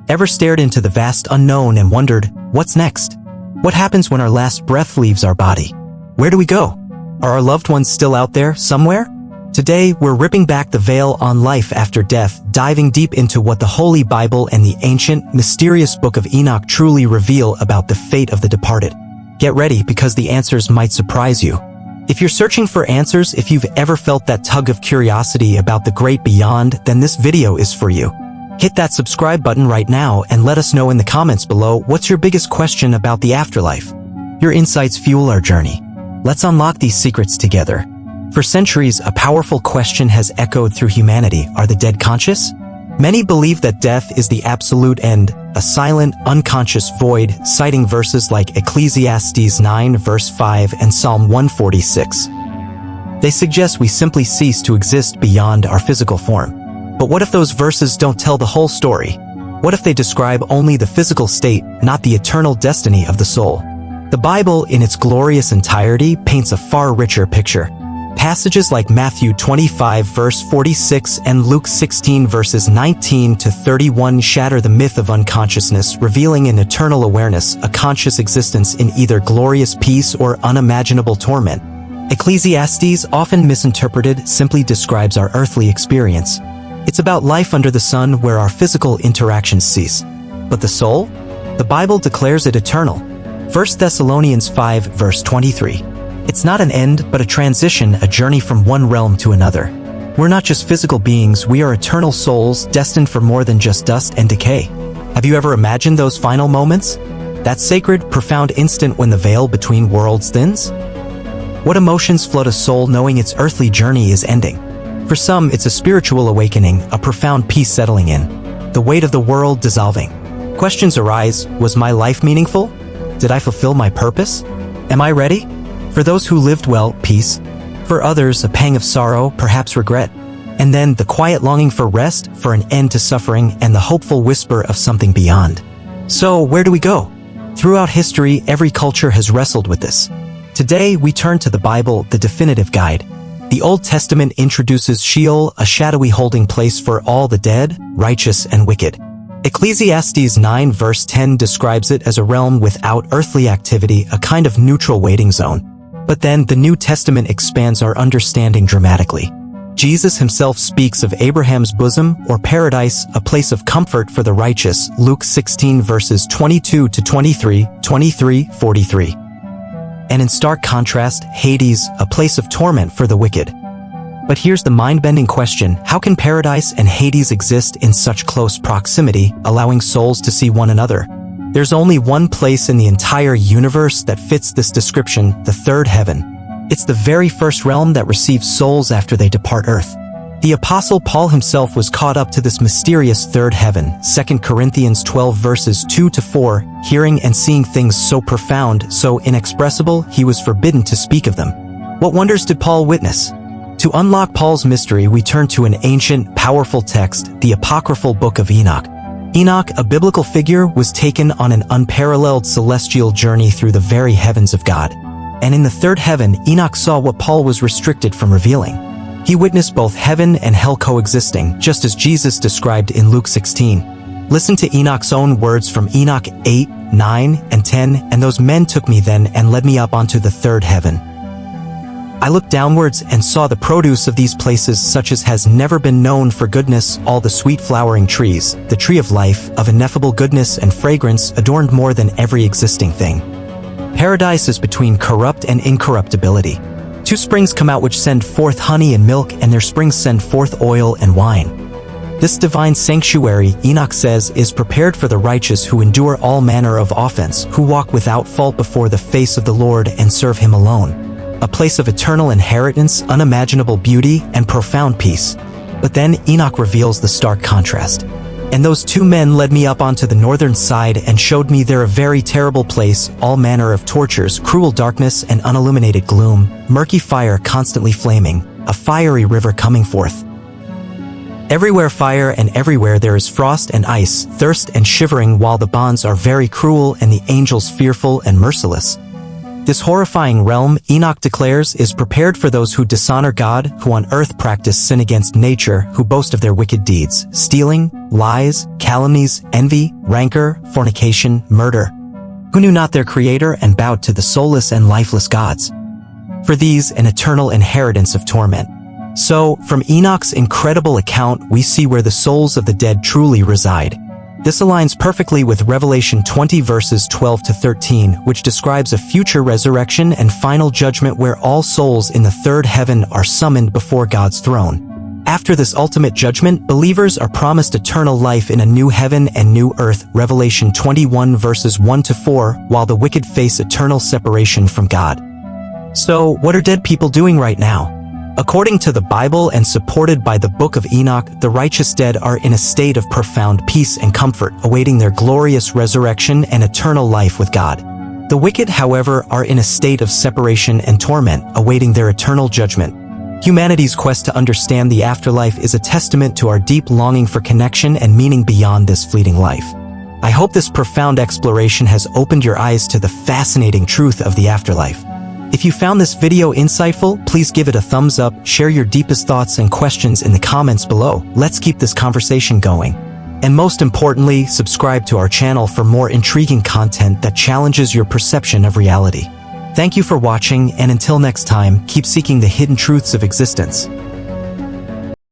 Ever stared into the vast unknown and wondered, what's next? What happens when our last breath leaves our body? Where do we go? Are our loved ones still out there, somewhere? Today, we're ripping back the veil on life after death, diving deep into what the Holy Bible and the ancient, mysterious Book of Enoch truly reveal about the fate of the departed. Get ready, because the answers might surprise you. If you're searching for answers, if you've ever felt that tug of curiosity about the great beyond, then this video is for you. Hit that subscribe button right now and let us know in the comments below what's your biggest question about the afterlife. Your insights fuel our journey. Let's unlock these secrets together. For centuries, a powerful question has echoed through humanity: are the dead conscious? Many believe that death is the absolute end, a silent, unconscious void, citing verses like Ecclesiastes 9 verse 5 and Psalm 146. They suggest we simply cease to exist beyond our physical form. But what if those verses don't tell the whole story? What if they describe only the physical state, not the eternal destiny of the soul? The Bible, in its glorious entirety, paints a far richer picture. Passages like Matthew 25 verse 46 and Luke 16 verses 19 to 31 shatter the myth of unconsciousness, revealing an eternal awareness, a conscious existence in either glorious peace or unimaginable torment. Ecclesiastes, often misinterpreted, simply describes our earthly experience. It's about life under the sun where our physical interactions cease. But the soul? The Bible declares it eternal. 1 Thessalonians 5 verse 23. It's not an end, but a transition, a journey from one realm to another. We're not just physical beings, we are eternal souls, destined for more than just dust and decay. Have you ever imagined those final moments? That sacred, profound instant when the veil between worlds thins? What emotions flood a soul knowing its earthly journey is ending? For some, it's a spiritual awakening, a profound peace settling in, the weight of the world dissolving. Questions arise: was my life meaningful? Did I fulfill my purpose? Am I ready? For those who lived well, peace. For others, a pang of sorrow, perhaps regret. And then the quiet longing for rest, for an end to suffering, and the hopeful whisper of something beyond. So, where do we go? Throughout history, every culture has wrestled with this. Today, we turn to the Bible, the definitive guide. The Old Testament introduces Sheol, a shadowy holding place for all the dead, righteous, and wicked. Ecclesiastes 9 verse 10 describes it as a realm without earthly activity, a kind of neutral waiting zone. But then the New Testament expands our understanding dramatically. Jesus himself speaks of Abraham's bosom, or paradise, a place of comfort for the righteous, Luke 16 verses 22 to 23, 43. And in stark contrast, Hades, a place of torment for the wicked. But here's the mind-bending question: how can paradise and Hades exist in such close proximity, allowing souls to see one another? There's only one place in the entire universe that fits this description: the third heaven. It's the very first realm that receives souls after they depart Earth. The Apostle Paul himself was caught up to this mysterious third heaven, 2 Corinthians 12 verses 2 to 4, hearing and seeing things so profound, so inexpressible, he was forbidden to speak of them. What wonders did Paul witness? To unlock Paul's mystery, we turn to an ancient, powerful text, the apocryphal Book of Enoch. Enoch, a biblical figure, was taken on an unparalleled celestial journey through the very heavens of God. And in the third heaven, Enoch saw what Paul was restricted from revealing. He witnessed both heaven and hell coexisting, just as Jesus described in Luke 16. Listen to Enoch's own words from Enoch 8, 9, and 10, "And those men took me then and led me up onto the third heaven. I looked downwards and saw the produce of these places, such as has never been known for goodness, all the sweet flowering trees, the tree of life, of ineffable goodness and fragrance, adorned more than every existing thing. Paradise is between corrupt and incorruptibility. Two springs come out which send forth honey and milk, and their springs send forth oil and wine. This divine sanctuary," Enoch says, "is prepared for the righteous who endure all manner of offense, who walk without fault before the face of the Lord and serve him alone. A place of eternal inheritance, unimaginable beauty, and profound peace." But then Enoch reveals the stark contrast. "And those two men led me up onto the northern side and showed me there a very terrible place, all manner of tortures, cruel darkness and unilluminated gloom, murky fire constantly flaming, a fiery river coming forth. Everywhere fire, and everywhere there is frost and ice, thirst and shivering, while the bonds are very cruel and the angels fearful and merciless. This horrifying realm, Enoch declares, is prepared for those who dishonor God, who on earth practice sin against nature, who boast of their wicked deeds, stealing, lies, calumnies, envy, rancor, fornication, murder, who knew not their Creator and bowed to the soulless and lifeless gods. For these, an eternal inheritance of torment. So, from Enoch's incredible account, we see where the souls of the dead truly reside. This aligns perfectly with Revelation 20 verses 12 to 13, which describes a future resurrection and final judgment where all souls in the third heaven are summoned before God's throne. After this ultimate judgment, believers are promised eternal life in a new heaven and new earth, Revelation 21 verses 1 to 4, while the wicked face eternal separation from God. So, what are dead people doing right now? According to the Bible and supported by the Book of Enoch, the righteous dead are in a state of profound peace and comfort, awaiting their glorious resurrection and eternal life with God. The wicked, however, are in a state of separation and torment, awaiting their eternal judgment. Humanity's quest to understand the afterlife is a testament to our deep longing for connection and meaning beyond this fleeting life. I hope this profound exploration has opened your eyes to the fascinating truth of the afterlife. If you found this video insightful, please give it a thumbs up, share your deepest thoughts and questions in the comments below. Let's keep this conversation going. And most importantly, subscribe to our channel for more intriguing content that challenges your perception of reality. Thank you for watching, and until next time, keep seeking the hidden truths of existence.